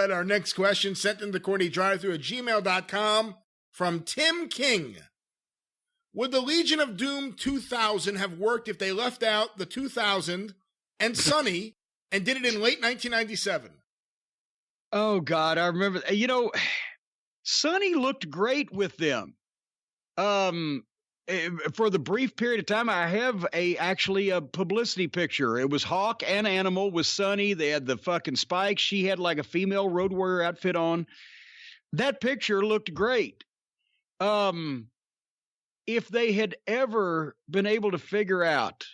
right, our next question sent in the CornyDriveThru at gmail.com from Tim King. Would the Legion of Doom 2000 have worked if they left out the 2000 and Sonny and did it in late 1997? Oh, God, I remember. Sonny looked great with them. For the brief period of time, I have actually a publicity picture. It was Hawk and Animal with Sonny. They had the fucking spikes. She had like a female Road Warrior outfit on. That picture looked great. If they had ever been able to figure out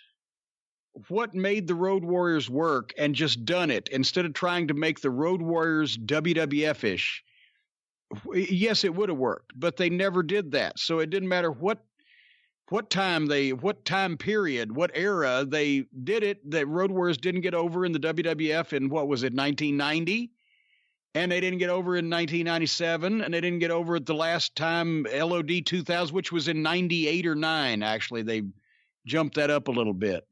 what made the Road Warriors work and just done it instead of trying to make the Road Warriors WWF-ish, yes, it would have worked, but they never did that. So it didn't matter what time period, what era they did it. The Road Warriors didn't get over in the WWF in, 1990? And they didn't get over in 1997, and they didn't get over at the last time LOD 2000, which was in 98 or 9, actually. They jumped that up a little bit.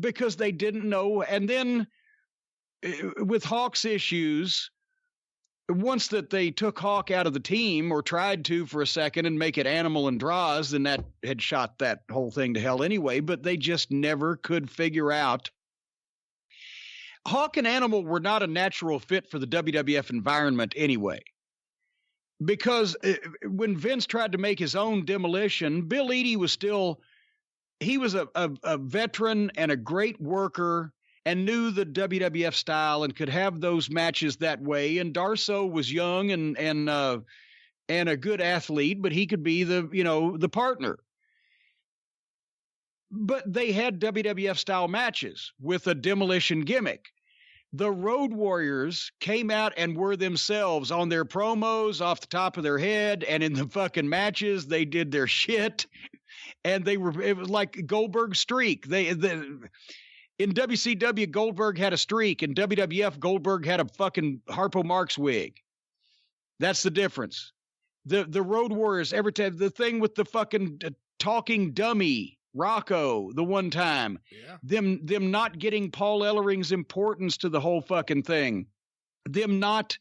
Because they didn't know. And then with Hawk's issues, once that they took Hawk out of the team or tried to for a second and make it Animal and Draws, then that had shot that whole thing to hell anyway, but they just never could figure out. Hawk and Animal were not a natural fit for the WWF environment anyway. Because when Vince tried to make his own Demolition, Bill Eadie was still, he was a veteran and a great worker and knew the WWF style and could have those matches that way. And Darsow was young and a good athlete, but he could be the partner. But they had WWF style matches with a Demolition gimmick. The Road Warriors came out and were themselves on their promos off the top of their head, and in the fucking matches, they did their shit. And it was like Goldberg's streak. In WCW, Goldberg had a streak. In WWF, Goldberg had a fucking Harpo Marx wig. That's the difference. The Road Warriors, every time, the thing with the fucking talking dummy, Rocco, the one time, them not getting Paul Ellering's importance to the whole fucking thing, them not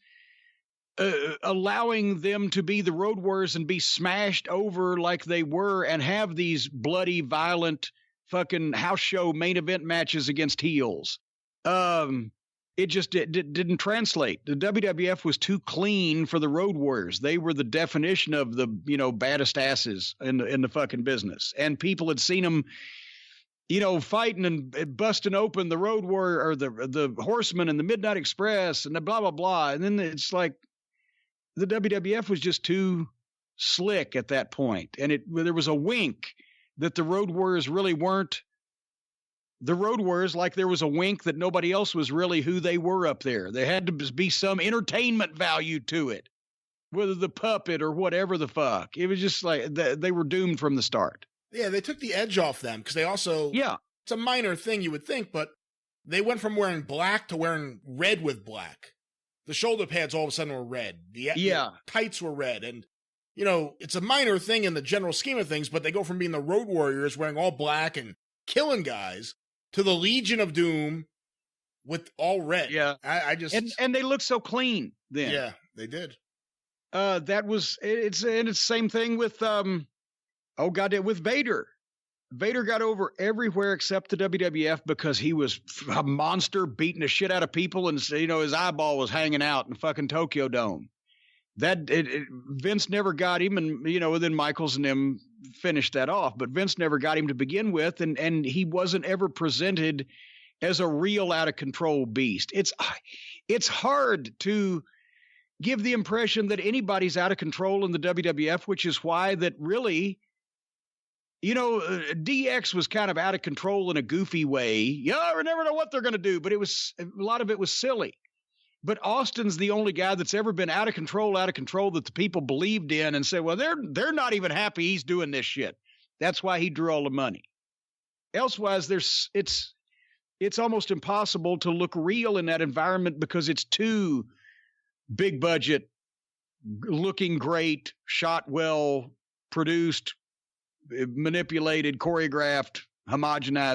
allowing them to be the Road Warriors and be smashed over like they were and have these bloody, violent fucking house show main event matches against heels. It just didn't translate. The WWF was too clean for the Road Warriors. They were the definition of the, baddest asses in the fucking business. And people had seen them, fighting and busting open the Road Warrior or the Horsemen and the Midnight Express and the blah, blah, blah. And then it's like the WWF was just too slick at that point. And there was a wink that the Road Warriors really weren't the Road Warriors, like there was a wink that nobody else was really who they were up there. There had to be some entertainment value to it, whether the puppet or whatever the fuck. It was just like they were doomed from the start. Yeah, they took the edge off them because they also, it's a minor thing you would think, but they went from wearing black to wearing red with black. The shoulder pads all of a sudden were red. The tights were red. And, it's a minor thing in the general scheme of things, but they go from being the Road Warriors wearing all black and killing guys to the Legion of Doom with all red. Yeah. I just... And they look so clean then. Yeah, they did. It's the same thing with, with Vader. Vader got over everywhere except the WWF because he was a monster beating the shit out of people and, his eyeball was hanging out in the fucking Tokyo Dome. Vince never got him, and then Michaels and them finished that off. But Vince never got him to begin with, and he wasn't ever presented as a real out of control beast. It's hard to give the impression that anybody's out of control in the WWF, which is why that really, DX was kind of out of control in a goofy way. I never know what they're going to do, but a lot of it was silly. But Austin's the only guy that's ever been out of control that the people believed in and said, well, they're not even happy he's doing this shit. That's why he drew all the money. Elsewise, it's almost impossible to look real in that environment because it's too big budget, looking great, shot well, produced, manipulated, choreographed, homogenized,